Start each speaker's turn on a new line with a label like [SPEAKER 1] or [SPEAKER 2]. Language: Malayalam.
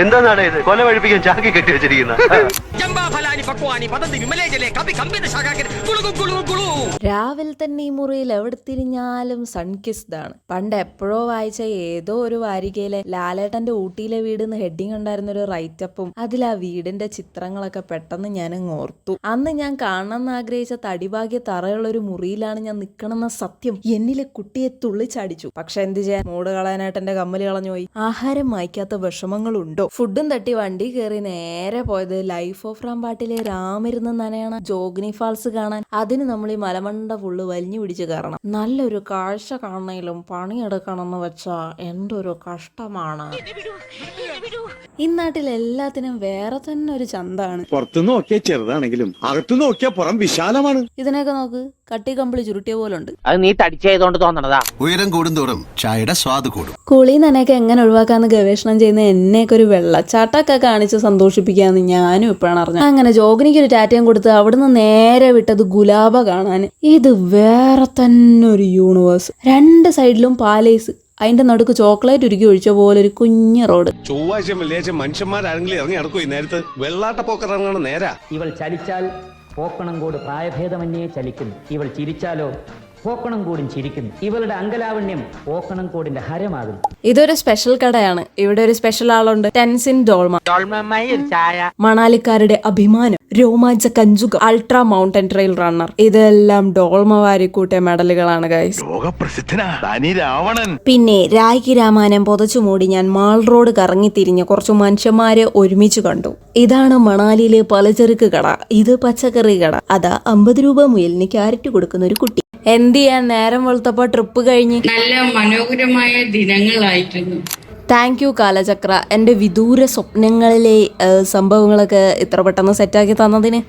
[SPEAKER 1] എന്താണ് ഇത്? കൊല വഴിപ്പിക്കാൻ ചാക്കി കെട്ടി വെച്ചിരിക്കുന്ന
[SPEAKER 2] രാവിലെ തന്നെ ഈ മുറിയിൽ എവിടെ തിരിഞ്ഞാലും സൺകിസ്ഡാണ്. പണ്ട് എപ്പോഴോ വായിച്ച ഏതോ ഒരു വാരികയിലെ ലാലേട്ടന്റെ ഊട്ടിയിലെ വീടിന്ന് ഹെഡിങ് ഉണ്ടായിരുന്ന ഒരു റൈറ്റപ്പും അതിൽ ആ വീടിന്റെ ചിത്രങ്ങളൊക്കെ പെട്ടെന്ന് ഞാൻ ഓർത്തു. അന്ന് ഞാൻ കാണണമെന്ന് ആഗ്രഹിച്ച തടിഭാഗ്യ തറയുള്ള ഒരു മുറിയിലാണ് ഞാൻ നിക്കണമെന്ന സത്യം എന്നിലെ കുട്ടിയെ തുള്ളിച്ചടിച്ചു. പക്ഷെ എന്ത് ചെയ്യാൻ, മൂട് കളയാനായിട്ട് എന്റെ കമ്മല് കളഞ്ഞു പോയി. ആഹാരം വായിക്കാത്ത വിഷമങ്ങളുണ്ടോ? ഫുഡും തട്ടി വണ്ടി കയറി നേരെ പോയത് ലൈഫ് ഓഫ് റാംപാട്ടിലെ രാമിരുന്ന് നനയണ ജോഗ്നി ഫാൾസ് കാണാൻ. അതിന് നമ്മൾ ഈ മലമണ്ട ഫുള്ള് വലിഞ്ഞു പിടിച്ച് കയറണം. നല്ലൊരു കാഴ്ച കാണണേലും പണിയെടുക്കണമെന്ന് വെച്ചാ എന്തൊരു കഷ്ടമാണ്. ഇന്നാട്ടിൽ എല്ലാത്തിനും വേറെ തന്നെ ഒരു ചന്താണ്.
[SPEAKER 3] പുറത്തു നോക്കിയാ ചെറുതാണെങ്കിലും അകത്തു നോക്കിയാ പുറം വിശാലമാണ്.
[SPEAKER 2] ഇതിനൊക്കെ നോക്ക്, കട്ടി കമ്പിളി ചുരുട്ടിയ പോലുണ്ട്.
[SPEAKER 4] അത് നീ തടിച്ചതുകൊണ്ട് തോന്നണതാ.
[SPEAKER 5] ഉയരം കൂടുന്തോറും ചായയുടെ സ്വാദ് കൂടും.
[SPEAKER 2] കുളി നനയൊക്കെ എങ്ങനെ ഒഴിവാക്കാന്ന് ഗവേഷണം ചെയ്യുന്ന എന്നെയൊക്കെ ഒരു വെള്ളച്ചാട്ടൊക്കെ കാണിച്ച് സന്തോഷിപ്പിക്കാന്ന് ഞാനും ഇപ്പോഴാണ് അറിഞ്ഞത്. അങ്ങനെ ജോഗിനിക്ക് ഒരു ടാറ്റയും കൊടുത്ത് അവിടുന്ന് നേരെ വിട്ടത് ഗുലാബ കാണാൻ. ഇത് വേറെ തന്നെ ഒരു യൂണിവേഴ്സ്. രണ്ട് സൈഡിലും പാലേസ്, അതിന്റെ നടുക്ക് ചോക്ലേറ്റ് ഉരുക്കി ഒഴിച്ച പോലെ ഒരു കുഞ്ഞു റോഡ്.
[SPEAKER 3] ചൊവ്വാഴ്ച വെള്ളിയാഴ്ച മനുഷ്യന്മാരാരെങ്കിലും ഇറങ്ങി നടക്കും. ഈ നേരത്ത് വെള്ളാട്ട പോക്കറങ്ങണ നേരാ.
[SPEAKER 6] ഇവൾ ചലിച്ചാൽ പോക്കണംകോട് പ്രായഭേദമന്യേ ചലിക്കുന്നു. ഇവൾ ചിരിച്ചാലോ പോക്കണംകോടും ചിരിക്കുന്നു. ഇവളുടെ അങ്കലാവണ്യം പോക്കണംകോടിന്റെ ഹരമാകും.
[SPEAKER 2] ഇതൊരു സ്പെഷ്യൽ കടയാണ്. ഇവിടെ ഒരു സ്പെഷ്യൽ ആളുണ്ട്, ടെൻസിൻ ഡോൾമ. മണാലിക്കാരുടെ അഭിമാനം, രോമാഞ്ച കഞ്ചുക, അൾട്രാ മൗണ്ടൻ ട്രെയിൽ റണ്ണർ. ഇതെല്ലാം ഡോൾമ വാരിക്കൂട്ടിയ മെഡലുകളാണ് ഗൈസ്. പിന്നെ രായ്ക്ക് രാമാനം പൊതച്ചു മൂടി ഞാൻ മാൾ റോഡ് കറങ്ങി തിരിഞ്ഞ് കുറച്ചു മനുഷ്യന്മാരെ ഒരുമിച്ച് കണ്ടു. ഇതാണ് മണാലിയിലെ പലചരക്ക് കട, ഇത് പച്ചക്കറി കട. അതാ 50 രൂപ മുയലിന് ക്യാരറ്റ് കൊടുക്കുന്ന ഒരു കുട്ടി. എന്ത് ചെയ്യാൻ, നേരം വെളുത്തപ്പോ ട്രിപ്പ് കഴിഞ്ഞ്
[SPEAKER 7] നല്ല മനോഹരമായ ദിനങ്ങളായിരുന്നു.
[SPEAKER 2] താങ്ക് യു കാലചക്ര, എന്റെ വിദൂര സ്വപ്നങ്ങളിലെ സംഭവങ്ങളൊക്കെ ഇത്ര പെട്ടെന്ന് സെറ്റാക്കി തന്നതിന്.